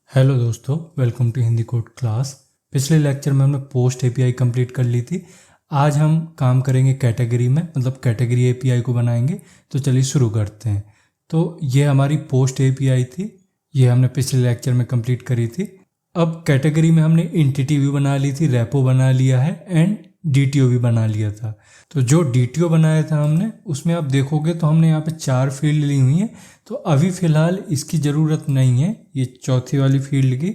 Hello दोस्तों, welcome to Hindi code class. पिछले lecture में हमने पोस्ट एपीआई कंप्लीट कर ली थी। आज हम काम करेंगे कैटेगरी में, मतलब कैटेगरी एपीआई को बनाएंगे। तो चलिए शुरू करते हैं। तो ये हमारी पोस्ट एपीआई थी, ये हमने पिछले लेक्चर में कंप्लीट करी थी। अब कैटेगरी में हमने एंटिटी भी बना ली थी, रेपो बना लिया है एंड डीटीओ भी बना लिया था। तो जो डीटीओ बनाया था हमने, उसमें आप देखोगे तो हमने यहाँ पे 4 फील्ड ली हुई हैं। तो अभी फ़िलहाल इसकी ज़रूरत नहीं है, ये चौथी वाली फील्ड की,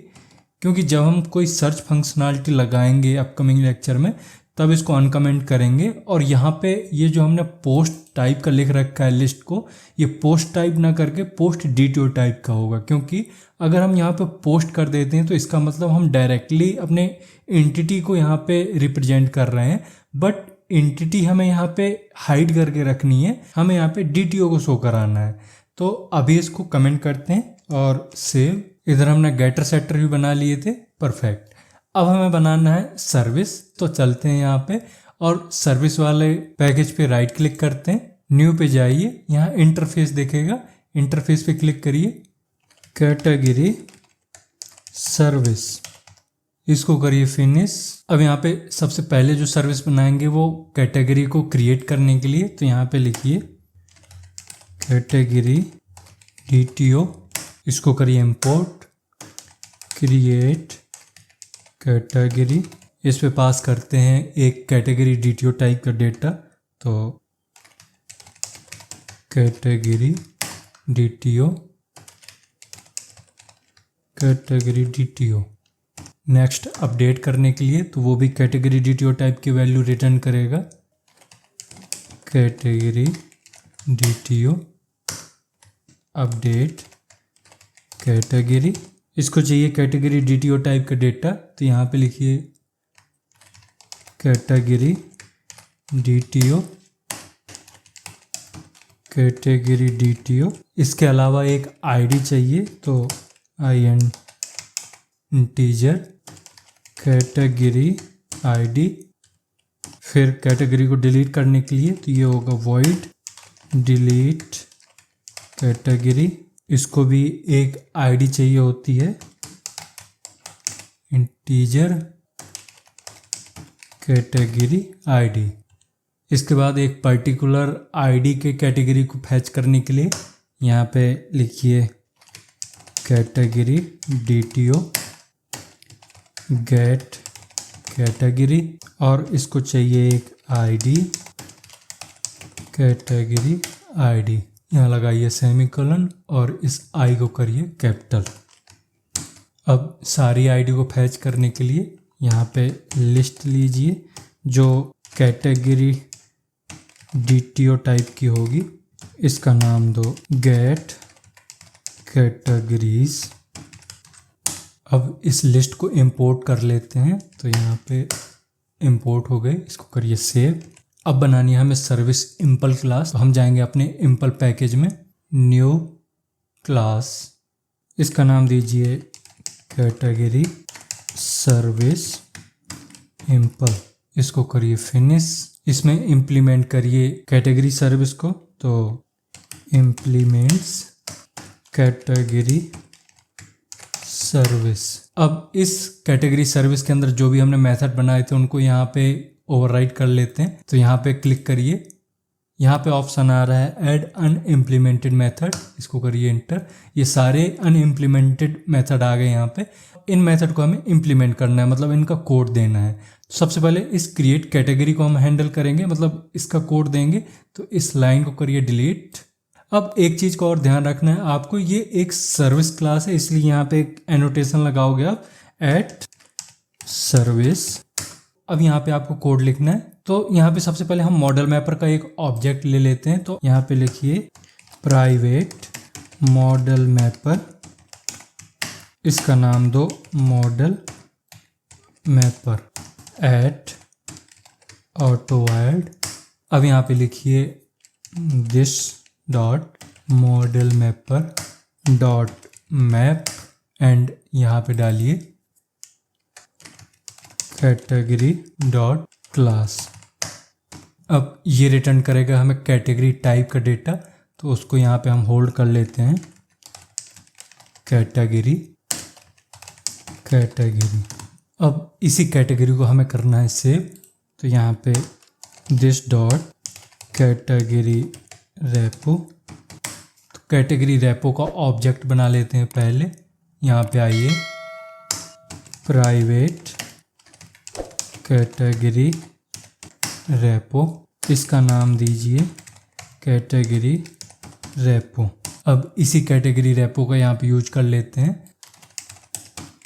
क्योंकि जब हम कोई सर्च फंक्शनलिटी लगाएंगे अपकमिंग लेक्चर में तब इसको अनकमेंट करेंगे। और यहाँ पे ये जो हमने पोस्ट टाइप का लिख रखा है लिस्ट को, ये पोस्ट टाइप ना करके पोस्ट डीटीओ टाइप का होगा, क्योंकि अगर हम यहाँ पे पोस्ट कर देते हैं तो इसका मतलब हम डायरेक्टली अपने एंटिटी को यहाँ पे रिप्रेजेंट कर रहे हैं। बट एंटिटी हमें यहाँ पे हाइड करके रखनी है, हमें यहाँ पे डीटीओ को शो कराना है। तो अभी इसको कमेंट करते हैं और सेव। इधर हमने गेटर सेटर भी बना लिए थे, परफेक्ट। अब हमें बनाना है सर्विस। तो चलते हैं यहाँ पे और सर्विस वाले पैकेज पे राइट क्लिक करते हैं, न्यू पे जाइए, यहाँ इंटरफेस दिखेगा, इंटरफेस पे क्लिक करिए, कैटेगरी सर्विस, इसको करिए फिनिश। अब यहाँ पे सबसे पहले जो सर्विस बनाएंगे वो कैटेगरी को क्रिएट करने के लिए, तो यहाँ पे लिखिए कैटेगरी डीटीओ, इसको करिए इंपोर्ट, क्रिएट कैटेगरी। इस पे पास करते हैं एक कैटेगरी डीटीओ टाइप का डेटा, तो category DTO, category DTO. Next update करने के लिए तो वो भी कैटेगरी डीटीओ टाइप की वैल्यू रिटर्न करेगा, कैटेगरी डीटीओ अपडेट कैटेगरी। इसको चाहिए कैटेगरी डीटीओ टाइप का डेटा, तो यहाँ पे लिखिए कैटेगरी डीटीओ, कैटेगरी डीटीओ। इसके अलावा एक आईडी चाहिए, तो इंटीजर कैटेगरी आईडी। फिर कैटेगरी को डिलीट करने के लिए तो ये होगा वॉइड डिलीट कैटेगरी। इसको भी एक आईडी चाहिए होती है, इंटीजर कैटेगरी आईडी। इसके बाद एक पर्टिकुलर आईडी के कैटेगरी को फैच करने के लिए यहाँ पे लिखिए कैटेगरी डीटीओ गेट कैटेगरी, और इसको चाहिए एक आईडी कैटेगरी आईडी। यहाँ लगाइए सेमीकोलन और इस आई को करिए कैपिटल। अब सारी आईडी को फैच करने के लिए यहाँ पे लिस्ट लीजिए जो कैटेगरी डीटीओ टाइप की होगी, इसका नाम दो गेट कैटेगरीज। अब इस लिस्ट को इंपोर्ट कर लेते हैं, तो यहाँ पे इंपोर्ट हो गए, इसको करिए सेव। अब बनानी है हमें सर्विस इम्पल क्लास, तो हम जाएंगे अपने इम्पल पैकेज में, न्यू क्लास, इसका नाम दीजिए कैटेगरी सर्विस इम्पल, इसको करिए फिनिश। इसमें इम्प्लीमेंट करिए कैटेगरी सर्विस को, तो इम्प्लीमेंट्स कैटेगरी सर्विस। अब इस कैटेगरी सर्विस के अंदर जो भी हमने मेथड बनाए थे उनको यहाँ पे ओवरराइट कर लेते हैं। तो यहाँ पे क्लिक करिए, यहाँ पे ऑप्शन आ रहा है ऐड अनइम्प्लीमेंटेड मेथड, इसको करिए इंटर। ये सारे अनइम्प्लीमेंटेड मेथड आ गए यहाँ पे। इन मेथड को हमें इम्प्लीमेंट करना है, मतलब इनका कोड देना है। तो सबसे पहले इस क्रिएट कैटेगरी को हम हैंडल करेंगे, मतलब इसका कोड देंगे। तो इस लाइन को करिए डिलीट। अब एक चीज़ को और ध्यान रखना है आपको, ये एक सर्विस क्लास है, इसलिए यहाँ पे एक एनोटेशन लगाओगे आप, एट सर्विस। अब यहाँ पे आपको कोड लिखना है। तो यहाँ पे सबसे पहले हम मॉडल मैपर का एक ऑब्जेक्ट ले लेते हैं, तो यहाँ पे लिखिए प्राइवेट मॉडल मैपर, इसका नाम दो model mapper at auto add. अब यहाँ पे लिखिए this dot model mapper dot map and यहाँ पे डालिए कैटेगरी डॉट क्लास। अब ये रिटर्न करेगा हमें कैटेगरी टाइप का डेटा, तो उसको यहाँ पे हम होल्ड कर लेते हैं, कैटेगरी कैटेगरी। अब इसी कैटेगरी को हमें करना है सेव, तो यहाँ पे दिस डॉट कैटेगरी रेपो, तो कैटेगरी रेपो का ऑब्जेक्ट बना लेते हैं पहले। यहाँ पे आइए, प्राइवेट कैटेगरी रेपो, इसका नाम दीजिए कैटेगरी रेपो। अब इसी कैटेगरी रेपो का यहाँ पे यूज कर लेते हैं,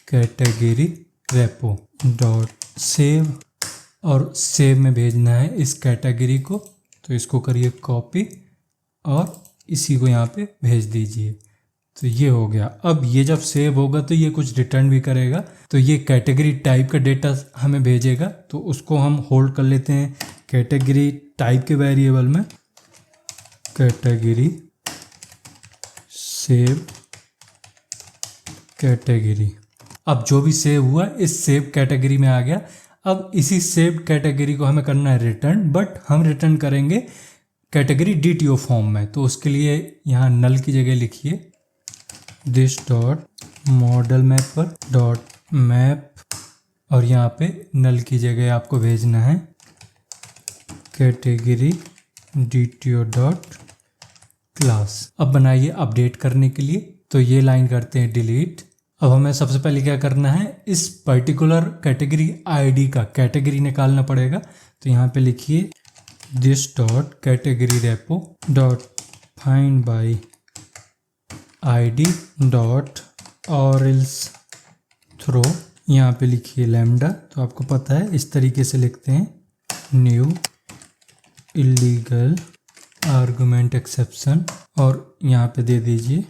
कैटेगरी रेपो डॉट सेव, और सेव में भेजना है इस कैटेगरी को, तो इसको करिए कॉपी और इसी को यहाँ पे भेज दीजिए। तो ये हो गया। अब ये जब सेव होगा तो ये कुछ रिटर्न भी करेगा, तो ये कैटेगरी टाइप का डेटा हमें भेजेगा, तो उसको हम होल्ड कर लेते हैं कैटेगरी टाइप के वेरिएबल में, कैटेगरी सेव कैटेगरी। अब जो भी सेव हुआ इस सेव कैटेगरी में आ गया। अब इसी सेव कैटेगरी को हमें करना है रिटर्न, बट हम रिटर्न करेंगे कैटेगरी DTO फॉर्म में। तो उसके लिए यहाँ नल की जगह लिखिए this dot model mapper dot map, और यहाँ पे नल की जगह आपको भेजना है कैटेगरी DTO डॉट क्लास। अब बनाइए अपडेट करने के लिए, तो ये लाइन करते हैं डिलीट। अब हमें सबसे पहले क्या करना है, इस पर्टिकुलर कैटेगरी आईडी का कैटेगरी निकालना पड़ेगा। तो यहाँ पे लिखिए this dot category repo dot find by ID dot और एल्स थ्रो, यहाँ पे लिखिए लैम्डा, तो आपको पता है इस तरीके से लिखते हैं, न्यू इलीगल आर्गुमेंट एक्सेप्शन, और यहाँ पे दे दीजिए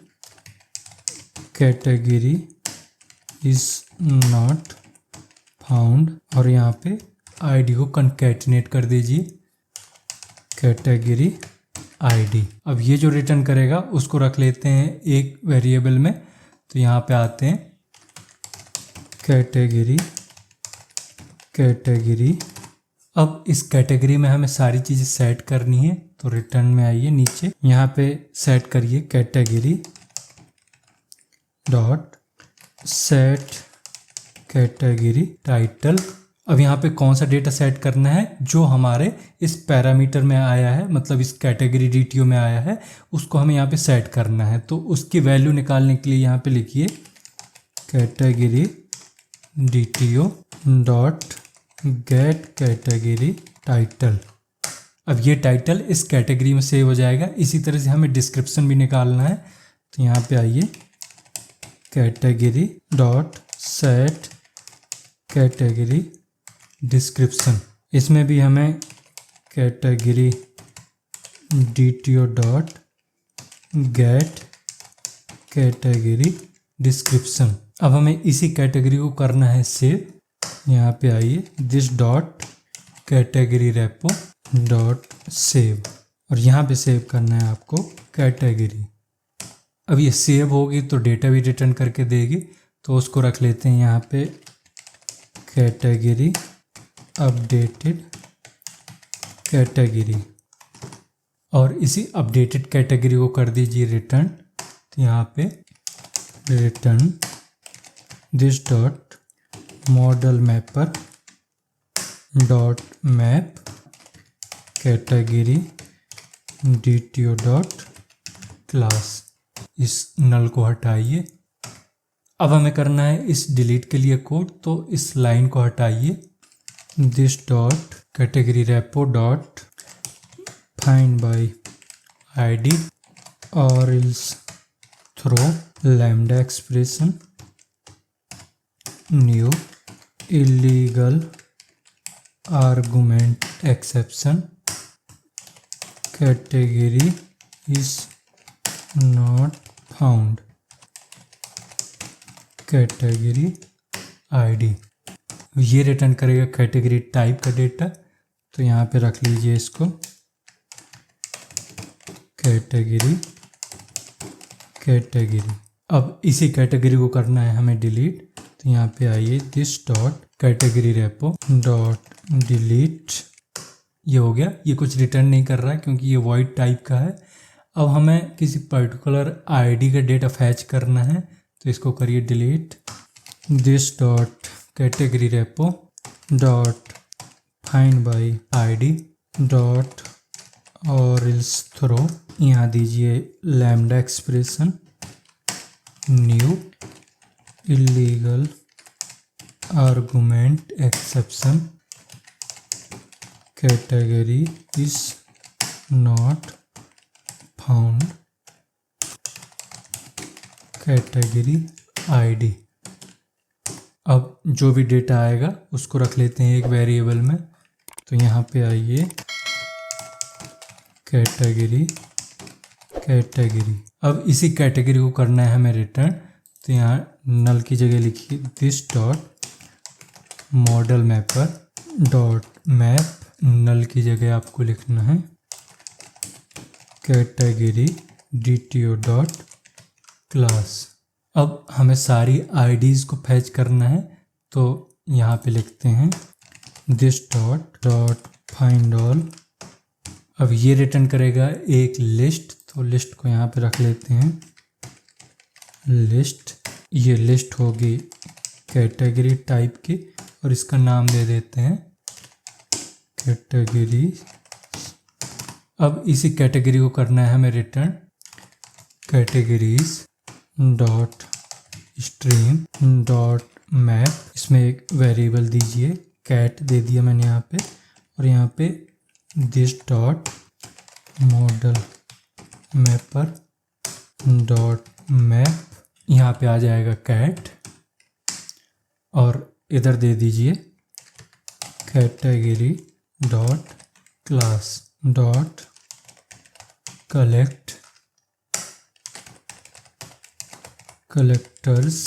कैटेगरी इज नॉट फाउंड, और यहाँ पे आईडी को कंकैटिनेट कर दीजिए कैटेगरी आईडी। अब ये जो रिटर्न करेगा उसको रख लेते हैं एक वेरिएबल में, तो यहाँ पे आते हैं कैटेगरी। अब इस कैटेगरी में हमें सारी चीज़ें सेट करनी है, तो रिटर्न में आइए नीचे, यहाँ पे सेट करिए category dot set category title. अब यहाँ पे कौन सा डेटा सेट करना है, जो हमारे इस पैरामीटर में आया है, मतलब इस कैटेगरी DTO में आया है, उसको हमें यहाँ पे सेट करना है। तो उसकी वैल्यू निकालने के लिए यहाँ पे लिखिए category DTO dot gate category title. अब ये टाइटल इस कैटेगरी में सेव हो जाएगा। इसी तरह से हमें डिस्क्रिप्शन भी निकालना है, तो यहाँ पे आइए category dot set category description, इसमें भी हमें category DTO dot gate category description. अब हमें इसी कैटेगरी को करना है सेव, यहाँ पे आइए this dot category repo dot save, और यहाँ पे सेव करना है आपको कैटेगरी। अब ये सेव होगी तो डेटा भी रिटर्न करके देगी, तो उसको रख लेते हैं यहाँ पे कैटेगरी अपडेटेड कैटेगरी, और इसी अपडेटेड कैटेगरी को कर दीजिए रिटर्न। तो यहाँ पे return this dot model mapper dot map category DTO dot class. इस नल को हटाइए। अब हमें करना है इस डिलीट के लिए कोड, तो इस लाइन को हटाइए, this dot category repo dot find by ID or else throw lambda expression new illegal argument exception category is not found category ID. ये रिटर्न करेगा कैटेगरी टाइप का डेटा, तो यहाँ पे रख लीजिए इसको कैटेगरी। अब इसी कैटेगरी को करना है हमें डिलीट, तो यहाँ पे आइए this dot category repo dot delete. ये हो गया। ये कुछ रिटर्न नहीं कर रहा है क्योंकि ये वॉइड टाइप का है। अब हमें किसी पर्टिकुलर आईडी का डेटा फैच करना है, तो इसको करिए delete this dot category repo dot find by ID dot और इल्स थ्रो, यहाँ दीजिए lambda expression new illegal argument exception category is not found category ID. अब जो भी डेटा आएगा उसको रख लेते हैं एक वेरिएबल में। तो यहाँ पे आइए कैटेगरी, अब इसी कैटेगरी को करना है हमें रिटर्न। तो यहाँ नल की जगह लिखिए this dot model mapper dot map, null की जगह आपको लिखना है कैटेगरी DTO डॉट क्लास। अब हमें सारी आईडीज़ को फैच करना है, तो यहाँ पे लिखते हैं दिस डॉट फाइंड ऑल। अब ये रिटर्न करेगा एक लिस्ट, तो लिस्ट को यहाँ पे रख लेते हैं लिस्ट। ये लिस्ट होगी कैटेगरी टाइप की और इसका नाम दे देते हैं कैटेगरी। अब इसी कैटेगरी को करना है हमें return categories dot stream dot map. इसमें एक वेरिएबल दीजिए कैट दे दिया मैंने यहाँ पे, और यहाँ पे this dot model mapper dot map, यहाँ पे आ जाएगा कैट, और इधर दे दीजिए category dot class dot collectors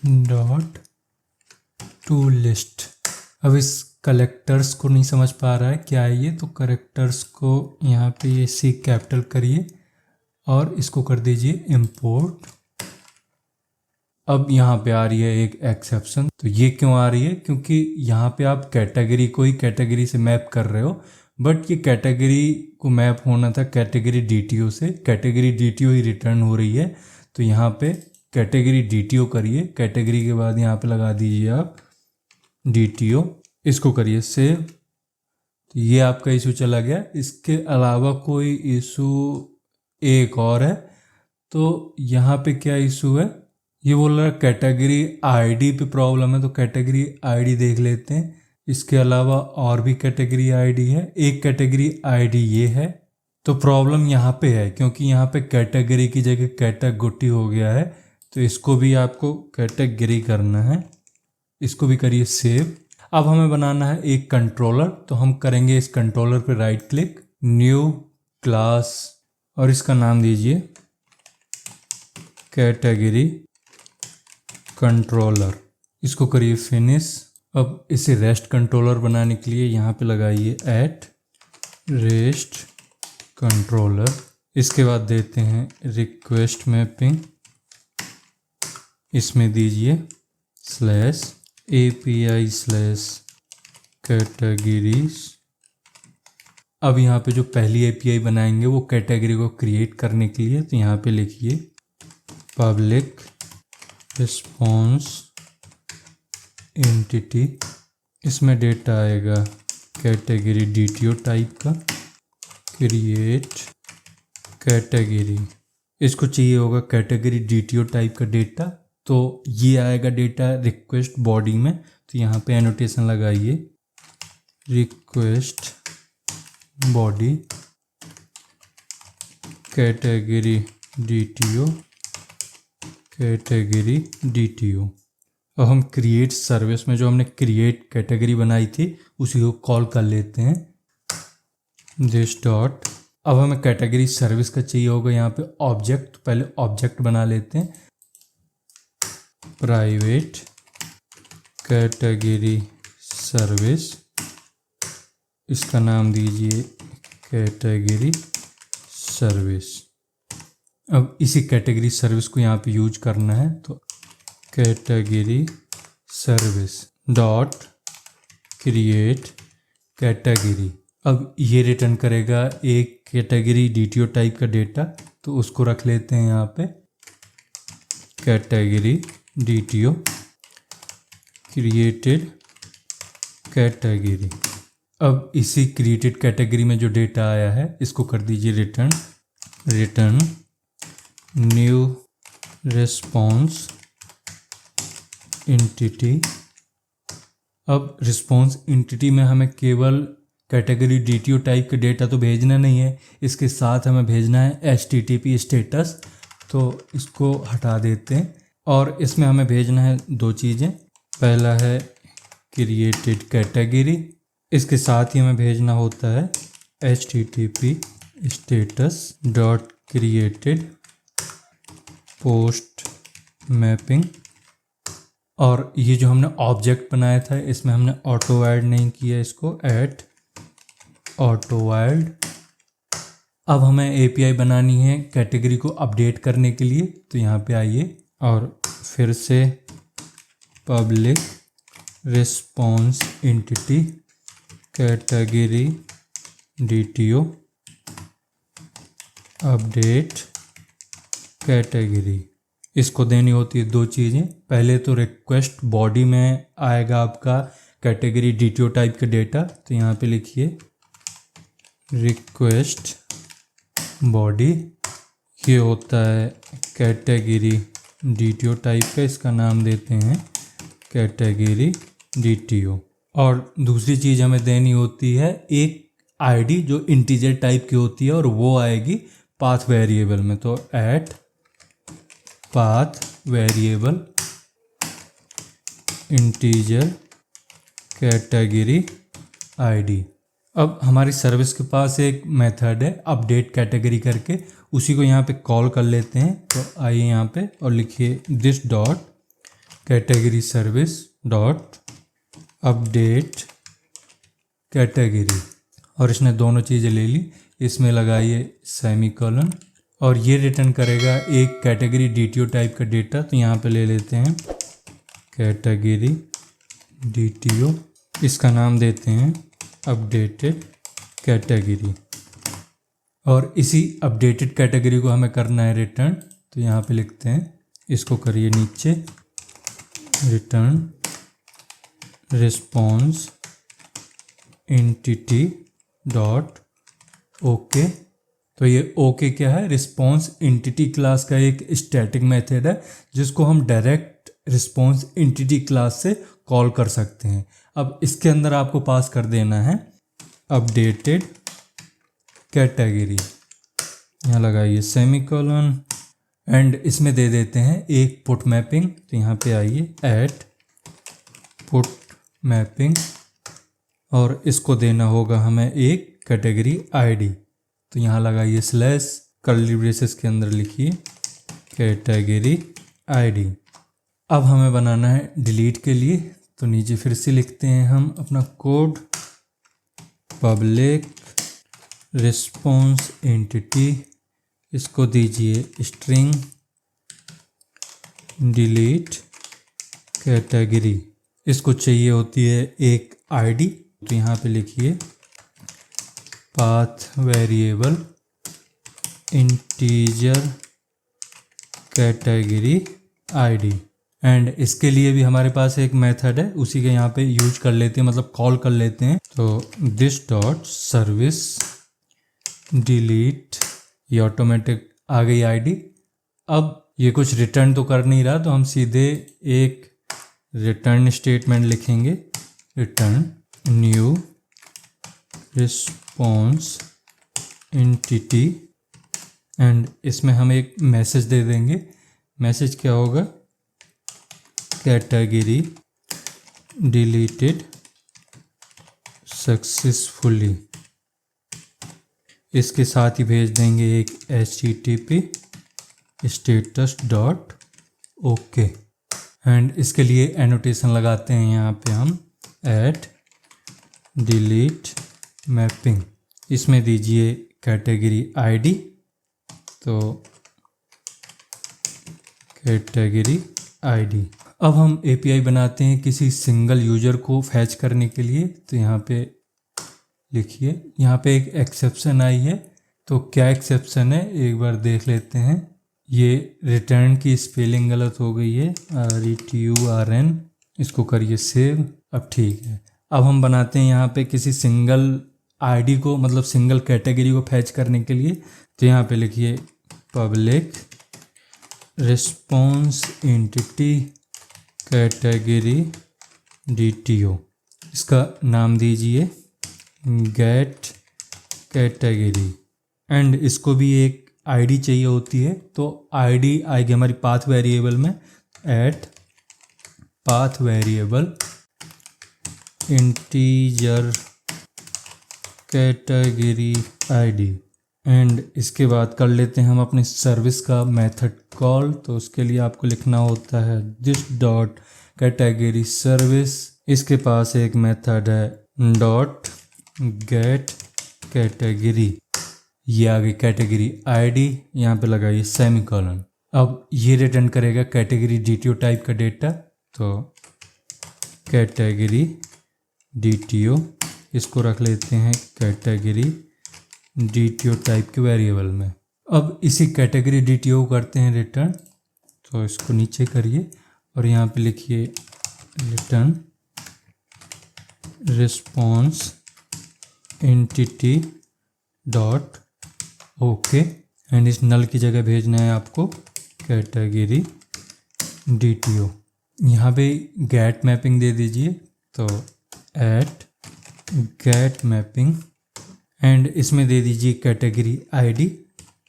dot to list. अब इस कलेक्टर्स को नहीं समझ पा रहा है क्या है ये, तो करेक्टर्स को यहाँ पे ये सी कैपिटल करिए और इसको कर दीजिए इंपोर्ट। अब यहाँ पे आ रही है एक एक्सेप्शन। तो ये क्यों आ रही है, क्योंकि यहाँ पे आप कैटेगरी को ही कैटेगरी से मैप कर रहे हो, बट ये कैटेगरी को मैप होना था कैटेगरी DTO से। कैटेगरी DTO ही रिटर्न हो रही है, तो यहाँ पे कैटेगरी DTO करिए। कैटेगरी के बाद यहाँ पे लगा दीजिए आप DTO, इसको करिए सेव। तो ये आपका इशू चला गया। इसके अलावा कोई इशू एक और है, तो यहाँ पे क्या इशू है, ये बोल रहा है कैटेगरी आईडी पे प्रॉब्लम है, तो कैटेगरी आईडी देख लेते हैं। इसके अलावा और भी कैटेगरी आईडी है, एक कैटेगरी आईडी ये है। तो प्रॉब्लम यहाँ पे है क्योंकि यहाँ पे कैटेगरी की जगह कैटेगरी हो गया है, तो इसको भी आपको कैटेगरी करना है, इसको भी करिए सेव। अब हमें बनाना है एक कंट्रोलर, तो हम करेंगे इस कंट्रोलर पे राइट क्लिक, न्यू क्लास, और इसका नाम दीजिए कैटेगरी कंट्रोलर। इसको करिए फिनिश। अब इसे रेस्ट कंट्रोलर बनाने के लिए यहाँ पे लगाइए @REST कंट्रोलर। इसके बाद देते हैं रिक्वेस्ट मैपिंग, इसमें दीजिए /API/categories। अब यहाँ पे जो पहली API बनाएंगे वो कैटेगरी को क्रिएट करने के लिए, तो यहाँ पे लिखिए पब्लिक रिस्पॉन्स एंटिटी। इसमें डेटा आएगा कैटेगरी DTO टाइप का, क्रिएट कैटेगरी। इसको चाहिए होगा कैटेगरी DTO टाइप का डेटा, तो ये आएगा डेटा रिक्वेस्ट बॉडी में। तो यहाँ पे एनोटेशन लगाइए रिक्वेस्ट बॉडी कैटेगरी DTO। अब हम क्रिएट सर्विस में जो हमने क्रिएट कैटेगरी बनाई थी उसी को कॉल कर लेते हैं दिस डॉट। अब हमें कैटेगरी सर्विस का चाहिए होगा यहाँ पे ऑब्जेक्ट, तो पहले ऑब्जेक्ट बना लेते हैं प्राइवेट कैटेगरी सर्विस। इसका नाम दीजिए कैटेगरी सर्विस। अब इसी कैटेगरी सर्विस को यहाँ पे यूज करना है, तो category service dot create category. अब ये रिटर्न करेगा एक कैटेगरी DTO टाइप का डेटा, तो उसको रख लेते हैं यहाँ पे कैटेगरी DTO। Created category. अब इसी क्रिएटेड कैटेगरी में जो डेटा आया है इसको कर दीजिए रिटर्न न्यू रिस्पॉन्स एंटिटी। अब रिस्पॉन्स एंटिटी में हमें केवल कैटेगरी DTO टाइप का डेटा तो भेजना नहीं है, इसके साथ हमें भेजना है HTTP स्टेटस। तो इसको हटा देते हैं और इसमें हमें भेजना है दो चीज़ें। पहला है क्रिएटेड कैटेगरी, इसके साथ ही हमें भेजना होता है HTTP status dot created post mapping. और ये जो हमने ऑब्जेक्ट बनाया था इसमें हमने ऑटो ऐड नहीं किया, इसको ऐड ऑटो ऐड। अब हमें API बनानी है कैटेगरी को अपडेट करने के लिए, तो यहाँ पे आइए और फिर से public response entity category DTO update category. इसको देनी होती है दो चीज़ें। पहले तो रिक्वेस्ट बॉडी में आएगा आपका कैटेगरी DTO टाइप का डेटा, तो यहाँ पे लिखिए रिक्वेस्ट बॉडी। ये होता है कैटेगरी DTO टाइप का, इसका नाम देते हैं कैटेगरी DTO। और दूसरी चीज़ हमें देनी होती है एक ID जो इंटीजर टाइप की होती है और वो आएगी पाथ वेरिएबल में। तो at path variable integer category ID। अब हमारी सर्विस के पास एक मेथड है अपडेट कैटेगरी करके, उसी को यहाँ पे कॉल कर लेते हैं। तो आइए यहाँ पे और लिखिए this dot category service dot update category. और इसने दोनों चीज़ें ले ली, इसमें लगाइए सेमीकोलन और ये रिटर्न करेगा एक कैटेगरी DTO टाइप का डेटा। तो यहाँ पे ले लेते हैं कैटेगरी DTO, इसका नाम देते हैं अपडेटेड कैटेगरी। और इसी अपडेटेड कैटेगरी को हमें करना है रिटर्न। तो यहाँ पे लिखते हैं, इसको करिए नीचे return response entity dot okay. तो ये ओके क्या है, रिस्पॉन्स एंटिटी क्लास का एक स्टैटिक मेथड है जिसको हम डायरेक्ट रिस्पॉन्स एंटिटी क्लास से कॉल कर सकते हैं। अब इसके अंदर आपको पास कर देना है अपडेटेड कैटेगरी, यहाँ लगाइए सेमीकोलन एंड इसमें दे देते हैं एक पुट मैपिंग। तो यहाँ पे आइए ऐट पुट मैपिंग और इसको देना होगा हमें एक कैटेगरी ID। तो यहाँ लगाइए स्लैश कर्ली ब्रेसेस के अंदर लिखिए कैटेगरी ID। अब हमें बनाना है डिलीट के लिए, तो नीचे फिर से लिखते हैं हम अपना कोड पब्लिक रिस्पॉन्स एंटिटी, इसको दीजिए स्ट्रिंग डिलीट कैटेगरी। इसको चाहिए होती है एक ID। तो यहाँ पे लिखिए path variable integer category ID। And इसके लिए भी हमारे पास एक मेथड है, उसी के यहाँ पे यूज कर लेते हैं, मतलब कॉल कर लेते हैं। तो दिस डॉट सर्विस डिलीट, ये ऑटोमेटिक आ गई ID। अब ये कुछ रिटर्न तो कर नहीं रहा, तो हम सीधे एक रिटर्न स्टेटमेंट लिखेंगे return new response entity and इसमें हम एक मैसेज दे देंगे। मैसेज क्या होगा, कैटेगरी डिलीटेड सक्सेसफुली। इसके साथ ही भेज देंगे एक HTTP status dot okay and इसके लिए एनोटेशन लगाते हैं यहाँ पे हम ऐट डिलीट मैपिंग। इसमें दीजिए कैटेगरी ID, तो कैटेगरी ID। अब हम API बनाते हैं किसी सिंगल यूजर को फैच करने के लिए। तो यहाँ पे लिखिए, यहाँ पे एक एक्सेप्शन आई है, तो क्या एक्सेप्शन है एक बार देख लेते हैं। ये रिटर्न की स्पेलिंग गलत हो गई है, RETURN इसको करिए सेव। अब ठीक है। अब हम बनाते हैं यहाँ पे किसी सिंगल आईडी को, मतलब सिंगल कैटेगरी को फैच करने के लिए। तो यहाँ पे लिखिए public response entity category DTO। इसका नाम दीजिए गेट कैटेगरी। एंड इसको भी एक आईडी चाहिए होती है, तो आईडी आएगी हमारी पाथ वेरिएबल में, at path variable integer category ID. And इसके बाद कर लेते हैं हम अपने सर्विस का मेथड कॉल। तो उसके लिए आपको लिखना होता है दिस डॉट कैटेगरी सर्विस। इसके पास एक मेथड है डॉट गेट कैटेगरी। ये आ गई कैटेगरी आईडी, यहाँ पे लगाइए सेमीकोलन। अब ये रिटर्न करेगा कैटेगरी DTO टाइप का डेटा। तो कैटेगरी DTO, इसको रख लेते हैं कैटेगरी DTO टाइप के वेरिएबल में। अब इसी कैटेगरी DTO करते हैं रिटर्न। तो इसको नीचे करिए और यहाँ पे लिखिए return response entity dot okay. And इस नल की जगह भेजना है आपको कैटेगरी DTO। यहाँ पे गेट मैपिंग दे दीजिए। तो एट गेट मैपिंग एंड इसमें दे दीजिए कैटेगरी आईडी।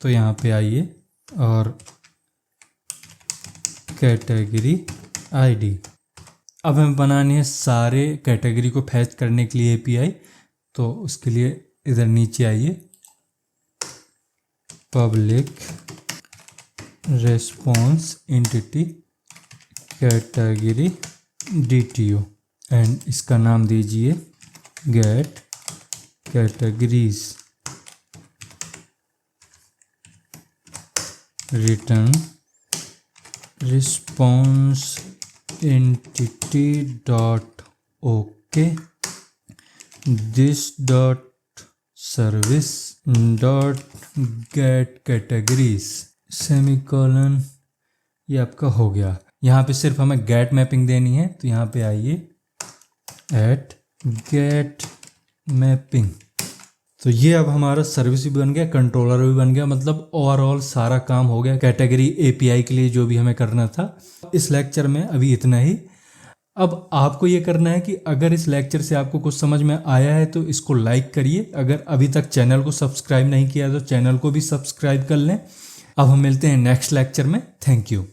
तो यहाँ पे आइए और कैटेगरी आईडी। अब हमें बनानी है सारे कैटेगरी को फैच करने के लिए API। तो उसके लिए इधर नीचे आइए, public response entity category DTO and इसका नाम दीजिए get categories. Return response entity dot okay this dot service dot get categories semicolon. ये आपका हो गया। यहाँ पे सिर्फ हमें गेट मैपिंग देनी है। तो यहाँ पे आइए एट गेट मैपिंग। तो ये अब हमारा सर्विस भी बन गया, कंट्रोलर भी बन गया, मतलब ओवरऑल सारा काम हो गया कैटेगरी API के लिए जो भी हमें करना था। इस लेक्चर में अभी इतना ही। अब आपको ये करना है कि अगर इस लेक्चर से आपको कुछ समझ में आया है तो इसको लाइक करिए। अगर अभी तक चैनल को सब्सक्राइब नहीं किया तो चैनल को भी सब्सक्राइब कर लें। अब हम मिलते हैं नेक्स्ट लेक्चर में। Thank you.